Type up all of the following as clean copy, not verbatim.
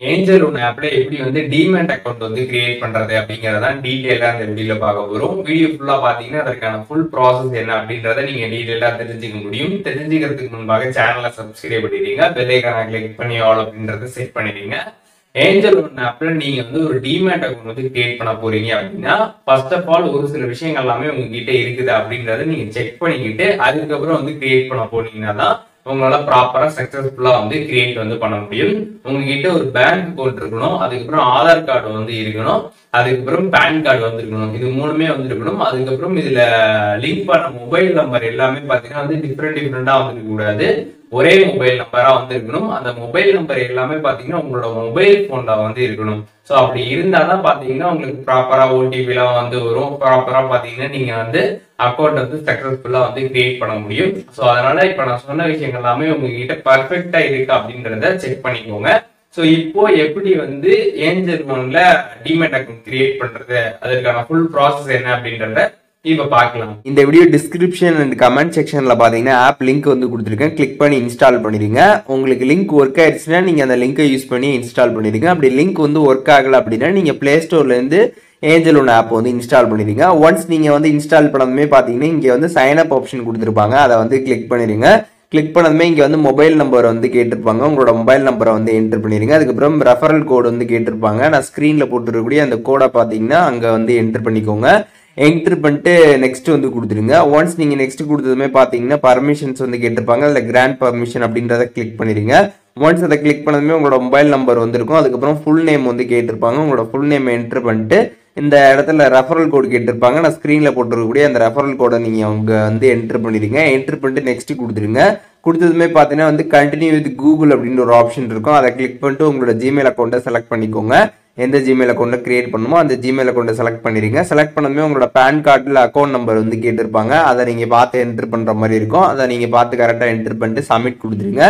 Angel one ஆப்ல எப்படி வந்து டிமேட் அக்கௌண்ட் வந்து கிரியேட் பண்றது அப்படிங்கறதான் டீடைலா இந்த வீடியோல பார்க்க போறோம். வீடியோ ஃபுல்லா பாத்தீங்கன்னா அதற்கான ஃபுல் ப்ராசஸ் என்ன அப்படின்றத நீங்க டீடைலா தெரிஞ்சுக்க முடியும். தெரிஞ்சுக்கிறதுக்கு முன்பாக சேனலை சப்ஸ்கிரைப் பண்ணிடுங்க, பெல் ஐகானை கிளிக் பண்ணி ஆல் அப்படின்றத செட் பண்ணிடுங்க. ஏஞ்சல் ஒன் ஆப்ல நீங்க வந்து ஒரு டிமேட் அக்கௌண்ட் வந்து கிரியேட் பண்ண போறீங்க அப்படின்னா ஃபர்ஸ்ட் ஆஃப் ஆல் ஒரு சில விஷயங்கள் எல்லாமே உங்ககிட்ட இருக்குது அப்படின்றத நீங்க செக் பண்ணிக்கிட்டு அதுக்கப்புறம் வந்து கிரியேட் பண்ண போனீங்கன்னா தான் உங்களால ப்ராப்பரா சக்சஸ்ஃபுல்லா வந்து கிரியேட் வந்து பண்ண முடியும். உங்ககிட்ட ஒரு பேங்க் அக்கௌண்ட் இருக்கணும், அதுக்கப்புறம் ஆதார் கார்டு வந்து இருக்கணும், அதுக்கப்புறம் பேன் கார்டு வந்து இருக்கணும். இது மூணுமே வந்து இருக்கணும். அதுக்கப்புறம் இதுல லிங்க் பண்ண மொபைல் நம்பர் எல்லாமே பாத்தீங்கன்னா வந்து டிஃப்ரெண்டா வந்து இருக்க கூடாது, ஒரே மொபைல் நம்பரா வந்து இருக்கணும். அந்த மொபைல் நம்பர் எல்லாமே பாத்தீங்கன்னா உங்களோட மொபைல் போன்ல வந்து இருக்கணும். சோ அப்படி இருந்தாதான் பாத்தீங்கன்னா உங்களுக்கு ப்ராப்பரா ஓடிபி எல்லாம் வந்து வரும். ப்ராப்பரா பாத்தீங்கன்னா நீங்க வந்து அக்கௌண்ட் வந்து சக்சஸ்ஃபுல்லா வந்து கிரியேட் பண்ண முடியும். சோ அதனால இப்ப நான் சொன்ன விஷயங்கள் எல்லாமே உங்ககிட்ட பர்ஃபெக்டா இருக்கு அப்படின்றத செக் பண்ணிக்கோங்க. சோ இப்போ எப்படி வந்து ஏஞ்சல் ஒன்ல டிமேட் அக்கௌண்ட் கிரியேட் பண்றது, அதற்கான ஃபுல் ப்ராசஸ் என்ன அப்படின்றத இப்ப பார்க்கலாம். இந்த வீடியோ டிஸ்கிரிப்ஷன் அண்ட் கமெண்ட் செக்ஷன்ல பாத்தீங்கன்னா ஆப் லிங்க் வந்து கொடுத்துருக்கேன், கிளிக் பண்ணி இன்ஸ்டால் பண்ணிடுங்க. உங்களுக்கு லிங்க் ஒர்க் ஆயிடுச்சுன்னா நீங்க அந்த லிங்கை யூஸ் பண்ணி இன்ஸ்டால் பண்ணிடுங்க. அப்படி லிங்க் வந்து ஒர்க் ஆகல அப்படின்னா நீங்க பிளே ஸ்டோர்ல இருந்து ஏஞ்சல் ஒன் ஆப் வந்து இன்ஸ்டால் பண்ணிடுங்க. ஒன்ஸ் நீங்க வந்து இன்ஸ்டால் பண்ணதுமே பாத்தீங்கன்னா இங்க வந்து சைன் அப் ஆப்ஷன் கொடுத்துருப்பாங்க, அதை வந்து கிளிக் பண்ணிடுங்க. கிளிக் பண்ணதுமே இங்க வந்து மொபைல் நம்பர் வந்து கேட்டிருப்பாங்க, உங்களோட மொபைல் நம்பரை வந்து என்டர் பண்ணிடுங்க. அதுக்கப்புறம் ரெஃபரல் கோடு வந்து கேட்டிருப்பாங்க, நான் ஸ்கிரீன்ல போட்டுருக்கக்கூடிய அந்த கோடை பாத்தீங்கன்னா அங்க வந்து என்டர் பண்ணிக்கோங்க. என்டர் பண்ணிட்டு நெக்ஸ்ட் வந்து கொடுத்துருங்க. ஒன்ஸ் நீங்க நெக்ஸ்ட் கொடுத்ததுமே பாத்தீங்கன்னா பர்மிஷன்ஸ் வந்து கேட்டிருப்பாங்க, அதுல கிராண்ட் பர்மிஷன் அப்படின்றத கிளிக் பண்ணிடுங்க. ஒன்ஸ் அதை கிளிக் பண்ணதுமே உங்களோட மொபைல் நம்பர் வந்திருக்கும், அதுக்கப்புறம் ஃபுல் நேம் வந்து கேட்டிருப்பாங்க, உங்களோட ஃபுல் நேம் என்டர் பண்ணிட்டு இந்த இடத்துல ரெஃபரல் கோடு கேட்டிருப்பாங்க, நான் ஸ்கிரீன்ல போட்டுருக்கக்கூடிய அந்த ரெஃபரல் கோடை நீங்க அவங்க வந்து என்டர் பண்ணிடுங்க. என்டர் பண்ணிட்டு நெக்ஸ்ட் கொடுத்துருங்க. கொடுத்ததுமே பார்த்தீங்கன்னா வந்து கண்டினியூ வித் கூகுள் அப்படின்னு ஒரு ஆப்ஷன் இருக்கும், அதை கிளிக் பண்ணிட்டு உங்களோட ஜிமெயில் அக்கௌண்ட்டை செலக்ட் பண்ணிக்கோங்க. எந்த ஜிமெயில் அக்கௌண்ட்டை கிரியேட் பண்ணுமோ அந்த ஜிமெயில் அக்கௌண்ட்டை செலக்ட் பண்ணிடுங்க. செலக்ட் பண்ணதுமே உங்களோட பேன் கார்டில் அக்கௌண்ட் நம்பர் வந்து கேட்டிருப்பாங்க, அதை நீங்கள் பார்த்து என்டர் பண்ணுற மாதிரி இருக்கும். அதை நீங்கள் பார்த்து கரெக்டாக என்டர் பண்ணிட்டு சப்மிட் கொடுத்துருங்க.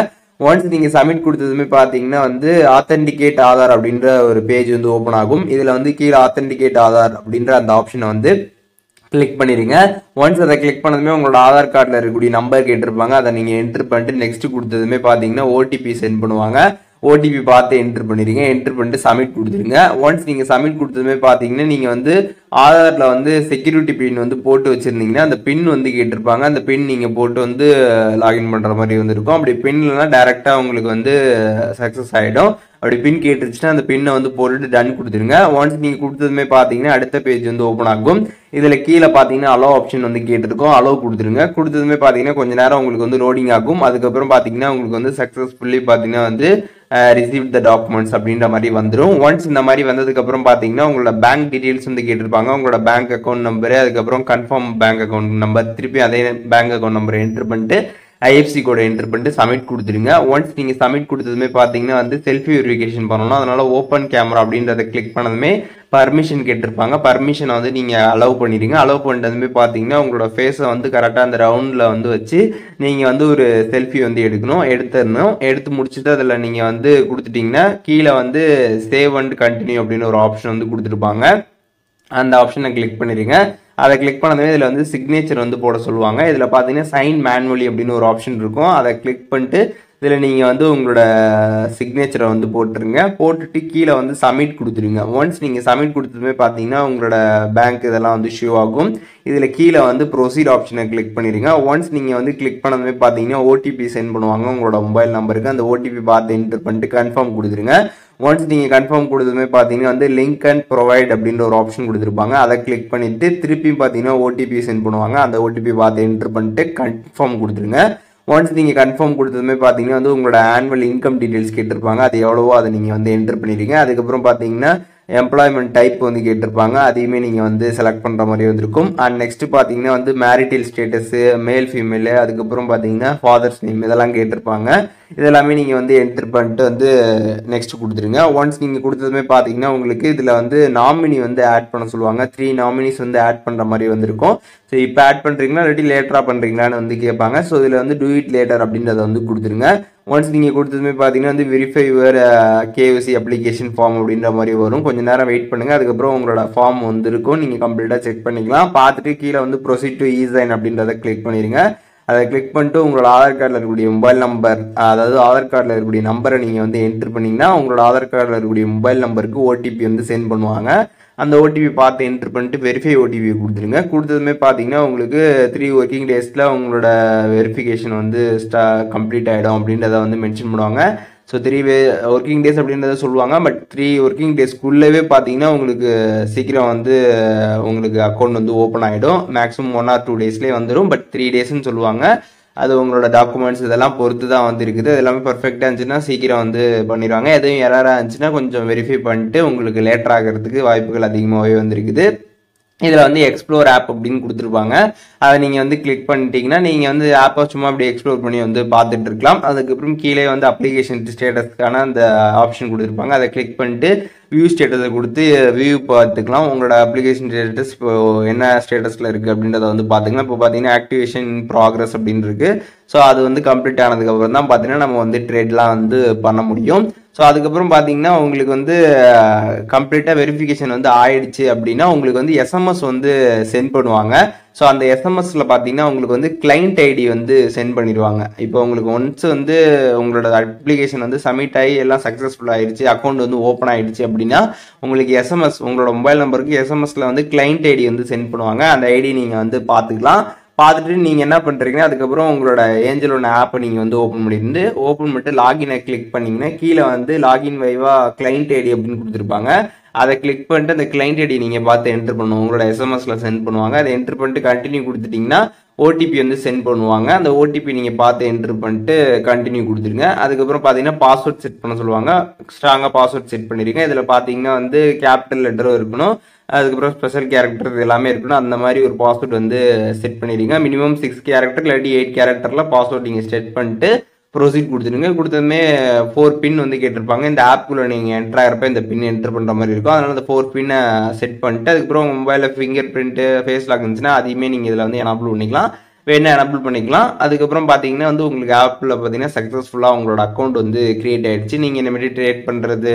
ஒன்ஸ் நீங்கள் சப்மிட் கொடுத்ததுமே பார்த்தீங்கன்னா வந்து ஆத்தென்டிகேட் ஆதார் அப்படின்ற ஒரு பேஜ் வந்து ஓப்பன் ஆகும். இதில் வந்து கீழே ஆத்தென்டிகேட் ஆதார் அப்படின்ற அந்த ஆப்ஷனை வந்து கிளிக் பண்ணிடுங்க. ஒன்ஸ் அதை கிளிக் பண்ணதுமே உங்களோட ஆதார் கார்டில் இருக்கக்கூடிய நம்பர் கேட்டிருப்பாங்க, அதை நீங்கள் என்டர் பண்ணிட்டு நெக்ஸ்ட் கொடுத்ததுமே பார்த்தீங்கன்னா ஓடிபி சென்ட் பண்ணுவாங்க. ஓடிபி பார்த்து என்டர் பண்ணிடுங்க. என்டர் பண்ணிட்டு சப்மிட் கொடுத்துருங்க. ஒன்ஸ் நீங்கள் சப்மிட் கொடுத்ததுமே பார்த்தீங்கன்னா நீங்கள் வந்து ஆதாரில் வந்து செக்யூரிட்டி பின் வந்து போட்டு வச்சுருந்தீங்கன்னா அந்த பின் வந்து கேட்டிருப்பாங்க, அந்த பின் நீங்கள் போட்டு வந்து லாகின் பண்ணுற மாதிரி வந்து இருக்கும். அப்படி பின் இல்லைனா டேரெக்டாக உங்களுக்கு வந்து சக்ஸஸ் ஆகிடும். அப்படி பின் கேட்டுருச்சுன்னா அந்த பின்னை வந்து போட்டுட்டு டன் கொடுத்துருங்க. ஒன்ஸ் நீங்கள் கொடுத்ததுமே பார்த்தீங்கன்னா அடுத்த பேஜ் வந்து ஓப்பன் ஆகும். இதில் கீழே பார்த்தீங்கன்னா அலோ ஆப்ஷன் வந்து கேட்டிருக்கோம், அலோ கொடுத்துருங்க. கொடுத்ததுமே பார்த்தீங்கன்னா கொஞ்சம் நேரம் உங்களுக்கு வந்து லோடிங் ஆகும். அதுக்கப்புறம் பார்த்தீங்கன்னா உங்களுக்கு வந்து சக்ஸஸ்ஃபுல்லி பார்த்தீங்கன்னா வந்து ரிசீவ் த டாக்குமெண்ட்ஸ் அப்படின்ற மாதிரி வந்துடும். ஒன்ஸ் இந்த மாதிரி வந்ததுக்கப்புறம் பார்த்தீங்கன்னா உங்களோட பேங்க் டீட்டெயில்ஸ் வந்து கேட்டிருப்பாங்க, உங்களோட பேங்க் அக்கௌண்ட் நம்பரு, அதுக்கப்புறம் கன்ஃபார்ம் பேங்க் அக்கௌண்ட் நம்பர், திருப்பி அதே பேங்க் அக்கௌண்ட் நம்பரை என்டர் பண்ணிட்டு ஐஎஃப்சி கோடை என்டர் பண்ணிட்டு சப்மிட் கொடுத்துருங்க. ஒன்ஸ் நீங்கள் சப்மிட் கொடுத்ததுமே பார்த்தீங்கன்னா வந்து செல்ஃபி வெரிஃபிகேஷன் பண்ணணும், அதனால ஓப்பன் கேமரா அப்படின்றத கிளிக் பண்ணதுமே பர்மிஷன் கேட்டிருப்பாங்க, பர்மிஷனை வந்து நீங்கள் அலோவ் பண்ணிடுங்க. அலோவ் பண்ணிட்டதுமே பார்த்தீங்கன்னா உங்களோட ஃபேஸை வந்து கரெக்டாக அந்த ரவுண்டில் வந்து வச்சு நீங்கள் வந்து ஒரு செல்ஃபி வந்து எடுத்துடணும். எடுத்து முடிச்சுட்டு அதில் நீங்கள் வந்து கொடுத்துட்டிங்கன்னா கீழே வந்து சேவ் அண்ட் கண்டினியூ அப்படின்னு ஒரு ஆப்ஷன் வந்து கொடுத்துருப்பாங்க, அந்த ஆப்ஷனை கிளிக் பண்ணிடுங்க. அதை கிளிக் பண்ணதுமே இதில் வந்து சிக்னேச்சர் வந்து போட சொல்லுவாங்க. இதில் பார்த்தீங்கன்னா சைன் மேனுவலி அப்படின்னு ஒரு ஆப்ஷன் இருக்கும், அதை கிளிக் பண்ணிட்டு இதில் நீங்கள் வந்து உங்களோட சிக்னேச்சரை வந்து போட்டுருங்க. போட்டுட்டு கீழே வந்து சப்மிட் கொடுத்துருங்க. ஒன்ஸ் நீங்கள் சப்மிட் கொடுத்ததுமே பார்த்தீங்கன்னா உங்களோட பேங்க் இதெல்லாம் வந்து ஷோ ஆகும். இதில் கீழே வந்து ப்ரொசீட் ஆப்ஷனை கிளிக் பண்ணிடுங்க. ஒன்ஸ் நீங்கள் வந்து கிளிக் பண்ணதுமே பார்த்தீங்கன்னா ஓடிபி சென்ட் பண்ணுவாங்க உங்களோட மொபைல் நம்பருக்கு, அந்த ஓடிபி பார்த்து என்டர் பண்ணிட்டு கன்ஃபார்ம் கொடுத்துருங்க. ஒன்ஸ் நீங்கள் கன்ஃபார்ம் கொடுத்ததுமே பார்த்தீங்கன்னா வந்து லிங்க் அண்ட் ப்ரொவைட் அப்படின்ற ஒரு ஆப்ஷன் கொடுத்துருப்பாங்க, அதை கிளிக் பண்ணிட்டு திருப்பி பார்த்தீங்கன்னா ஓடிபி சென்ட் பண்ணுவாங்க, அந்த ஓடிபி பார்த்து என்டர் பண்ணிட்டு கன்ஃபார்ம் கொடுத்துருங்க. ஒன்ஸ் நீங்கள் கன்ஃபார்ம் கொடுத்ததுமே பார்த்தீங்கன்னா வந்து உங்களோட ஆனுவல் இன்கம் டீடைல்ஸ் கேட்டிருப்பாங்க, அது எவ்வளவோ அதை நீங்கள் வந்து என்டர் பண்ணிடுங்க. அதுக்கப்புறம் பார்த்தீங்கன்னா எம்ப்ளாய்மெண்ட் டைப் வந்து கேட்டிருப்பாங்க, அதையுமே நீங்கள் வந்து செலக்ட் பண்ணுற மாதிரி வந்துருக்கும். அண்ட் நெக்ஸ்ட் பார்த்தீங்கன்னா வந்து மேரிட்டல் ஸ்டேட்டஸு, மேல் ஃபீமேலு, அதுக்கப்புறம் பார்த்தீங்கன்னா ஃபாதர்ஸ் நேம் இதெல்லாம் கேட்டிருப்பாங்க. இதெல்லாமே நீங்கள் வந்து என்டர் பண்ணிட்டு வந்து நெக்ஸ்ட் கொடுத்துருங்க. ஒன்ஸ் நீங்கள் கொடுத்ததுமே பார்த்தீங்கன்னா உங்களுக்கு இதில் வந்து நாமினி வந்து ஆட் பண்ண சொல்லுவாங்க, 3 நாமினிஸ் வந்து ஆட் பண்ணுற மாதிரி வந்திருக்கும். ஸோ இப்போ ஆட் பண்ணுறீங்களா இல்லாட்டி லேட்டராக பண்ணுறீங்களான்னு வந்து கேட்பாங்க. ஸோ இதில் வந்து டூ இட் லேட்டர் அப்படின்றத வந்து கொடுத்துருங்க. ஒன்ஸ் நீங்கள் கொடுத்ததுமே பார்த்தீங்கன்னா வந்து verify your KYC application form அப்படின்ற மாதிரி வரும், கொஞ்சம் நேரம் வெயிட் பண்ணுங்கள். அதுக்கப்புறம் உங்களோட ஃபார்ம் வந்து இருக்கும், நீங்கள் கம்ப்ளீட்டாக செக் பண்ணிக்கலாம். பார்த்துட்டு கீழே வந்து ப்ரொசீட் டு இ-சைன் அப்படின்றத கிளிக் பண்ணிடுங்க. அதை கிளிக் பண்ணிட்டு உங்களோட ஆதார் கார்டில் இருக்கக்கூடிய மொபைல் நம்பர், அதாவது ஆதார் கார்டில் இருக்கக்கூடிய நம்பரை நீங்கள் வந்து என்ட்ரு பண்ணிங்கன்னா உங்களோட ஆதார் கார்டில் இருக்கக்கூடிய மொபைல் நம்பருக்கு ஓடிபி வந்து சென்ட் பண்ணுவாங்க. அந்த ஓடிபி பார்த்து என்ட்ரு பண்ணிட்டு வெரிஃபை ஓடிபி கொடுத்துருங்க. கொடுத்ததுமே பார்த்தீங்கன்னா உங்களுக்கு 3 ஒர்க்கிங் டேஸில் உங்களோட வெரிஃபிகேஷன் வந்து கம்ப்ளீட் ஆகிடும் அப்படின்றத வந்து மென்ஷன் பண்ணுவாங்க. ஸோ 3 ஒர்க்கிங் டேஸ் அப்படின்றத சொல்லுவாங்க. பட் 3 ஒர்க்கிங் டேஸ்க்குள்ளவே பார்த்தீங்கன்னா உங்களுக்கு சீக்கிரம் வந்து உங்களுக்கு அக்கௌண்ட் வந்து ஓப்பன் ஆகிடும். மேக்ஸிமம் 1 or 2 டேஸ்லேயே வந்துடும். பட் 3 டேஸ்ன்னு சொல்லுவாங்க. அது உங்களோட டாக்குமெண்ட்ஸ் இதெல்லாம் பொறுத்து தான் வந்து இருக்குது. எல்லாமே பர்ஃபெக்டாக இருந்துச்சுன்னா சீக்கிரம் வந்து பண்ணிடுவாங்க. எதுவும் எரராக இருந்துச்சுன்னா கொஞ்சம் வெரிஃபை பண்ணிட்டு உங்களுக்கு லேட்டர் ஆகிறதுக்கு வாய்ப்புகள் அதிகமாகவே வந்துருக்குது. இதில் வந்து எக்ஸ்ப்ளோர் ஆப் அப்படின்னு கொடுத்துருப்பாங்க. அதை நீங்கள் வந்து கிளிக் பண்ணிட்டீங்கன்னா நீங்கள் வந்து ஆப்பை சும்மா அப்படி எக்ஸ்ப்ளோர் பண்ணி வந்து பார்த்துட்டு இருக்கலாம். அதுக்கப்புறம் கீழே வந்து அப்ளிகேஷன் ஸ்டேட்டஸ்க்கான அந்த ஆப்ஷன் கொடுத்துருப்பாங்க. அதை கிளிக் பண்ணிட்டு வியூ ஸ்டேட்டஸை கொடுத்து வியூ பார்த்துக்கலாம். உங்களோட அப்ளிகேஷன் ஸ்டேட்டஸ் இப்போ என்ன ஸ்டேட்டஸில் இருக்குது அப்படின்றத வந்து பார்த்துக்கலாம். இப்போ பார்த்தீங்கன்னா ஆக்டிவேஷன் ப்ராக்ரஸ் அப்படின்னு இருக்குது. ஸோ அது வந்து கம்ப்ளீட் ஆனதுக்கப்புறம் தான் பார்த்தீங்கன்னா நம்ம வந்து ட்ரேட்லாம் வந்து பண்ண முடியும். ஸோ அதுக்கப்புறம் பார்த்தீங்கன்னா உங்களுக்கு வந்து கம்ப்ளீட்டாக வெரிஃபிகேஷன் வந்து ஆயிடுச்சு அப்படின்னா உங்களுக்கு வந்து எஸ்எம்எஸ் வந்து சென்ட் பண்ணுவாங்க. ஸோ அந்த எஸ்எம்எஸ்ல பார்த்தீங்கன்னா உங்களுக்கு வந்து கிளைண்ட் ஐடி வந்து சென்ட் பண்ணிடுவாங்க. இப்போ உங்களுக்கு ஒன்ஸ் வந்து உங்களோட அப்ளிகேஷன் வந்து சப்மிட் ஆகி எல்லாம் சக்ஸஸ்ஃபுல் ஆயிடுச்சு, அக்கௌண்ட் வந்து ஓப்பன் ஆயிடுச்சு அப்படின்னா உங்களுக்கு எஸ்எம்எஸ் உங்களோட மொபைல் நம்பருக்கு எஸ்எம்எஸ்ல வந்து கிளைண்ட் ஐடி வந்து சென்ட் பண்ணுவாங்க. அந்த ஐடி நீங்கள் வந்து பார்த்துக்கலாம். பார்த்துட்டு நீங்கள் என்ன பண்ணுறீங்கன்னா அதுக்கப்புறம் உங்களோட ஏஞ்சல் ஒன் ஆப்பை நீங்கள் வந்து ஓப்பன் பண்ணிட்டு லாகினை கிளிக் பண்ணிங்கன்னா கீழே வந்து லாகின் வைவா கிளைண்ட் ஐடி அப்படின்னு கொடுத்துருப்பாங்க. அதை கிளிக் பண்ணிட்டு அந்த கிளைண்ட் ஐடி நீங்கள் பார்த்து என்ட்ரு பண்ணுவோம். உங்களோட எஸ்எம்எஸ்ல சென்ட் பண்ணுவாங்க. அதை என்ட்ரு பண்ணிட்டு கண்டினியூ கொடுத்துட்டிங்கன்னா ஓடிபி வந்து சென்ட் பண்ணுவாங்க. அந்த ஓடிபி நீங்கள் பார்த்து என்ட்ரு பண்ணிட்டு கண்டினியூ கொடுத்துருங்க. அதுக்கப்புறம் பார்த்தீங்கன்னா பாஸ்வேர்ட் செட் பண்ண சொல்லுவாங்க. ஸ்ட்ராங்காக பாஸ்வேர்ட் செட் பண்ணிருங்க. இதில் பார்த்தீங்கன்னா வந்து கேபிட்டல் லெட்டரும் இருக்கணும், அதுக்கப்புறம் ஸ்பெஷல் கேரக்டர் எல்லாமே இருக்கணும். அந்த மாதிரி ஒரு பாஸ்வேர்ட் வந்து செட் பண்ணிடுங்க. மினிமம் 6 கேரக்டர் இல்லாட்டி 8 கேரக்டரில் பாஸ்வேர்ட் நீங்கள் செட் பண்ணிட்டு ப்ரொசீட் கொடுத்துருங்க. கொடுத்ததுமே 4 பின் வந்து கேட்டிருப்பாங்க. இந்த ஆப்புக்குள்ளே நீங்கள் என்ட்ரு ஆகிறப்ப இந்த பின் என்ட்ரு பண்ணுற மாதிரி இருக்கும். அதனால் அந்த 4 பின்னை செட் பண்ணிட்டு அதுக்கப்புறம் மொபைலில் ஃபிங்கர் பிரிண்ட்டு ஃபேஸ் லாக் இருந்துச்சுன்னா அதையுமே நீங்கள் இதில் வந்து எனபிள் பண்ணிக்கலாம், வேணா எனபிள் பண்ணிக்கலாம். அதுக்கப்புறம் பார்த்தீங்கன்னா வந்து உங்களுக்கு ஆப்பில் பார்த்தீங்கன்னா சக்ஸஸ்ஃபுல்லாக உங்களோட அக்கௌண்ட் வந்து கிரியேட் ஆகிடுச்சு. நீங்கள் இனிமேட்டு ட்ரேட் பண்ணுறது,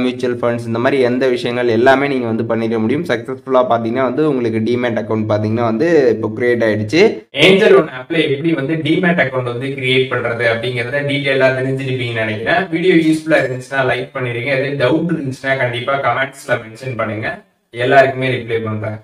மியூச்சுவல் ஃபண்ட்ஸ், இந்த மாதிரி எந்த விஷயங்கள் எல்லாமே நீங்கள் வந்து பண்ணிட முடியும். சக்ஸஸ்ஃபுல்லாக பார்த்தீங்கன்னா வந்து உங்களுக்கு டிமேட் அக்கௌண்ட் பார்த்தீங்கன்னா வந்து இப்போ கிரியேட் ஆகிடுச்சு. ஏஞ்சல் ஒன் ஆப்ல எப்படி வந்து டிமேட் அக்கௌண்ட் வந்து கிரியேட் பண்ணுறது அப்படிங்கிறத டீட்டெயிலாக தெரிஞ்சிருப்பீங்கன்னு நினைக்கிறேன். வீடியோ யூஸ்ஃபுல்லாக இருந்துச்சுன்னா லைக் பண்ணிடுங்க. எது டவுட் இருந்துச்சுன்னா கண்டிப்பாக கமெண்ட்ஸில் மென்ஷன் பண்ணுங்கள். எல்லாருக்குமே ரிப்ளை பண்ணுறேன்.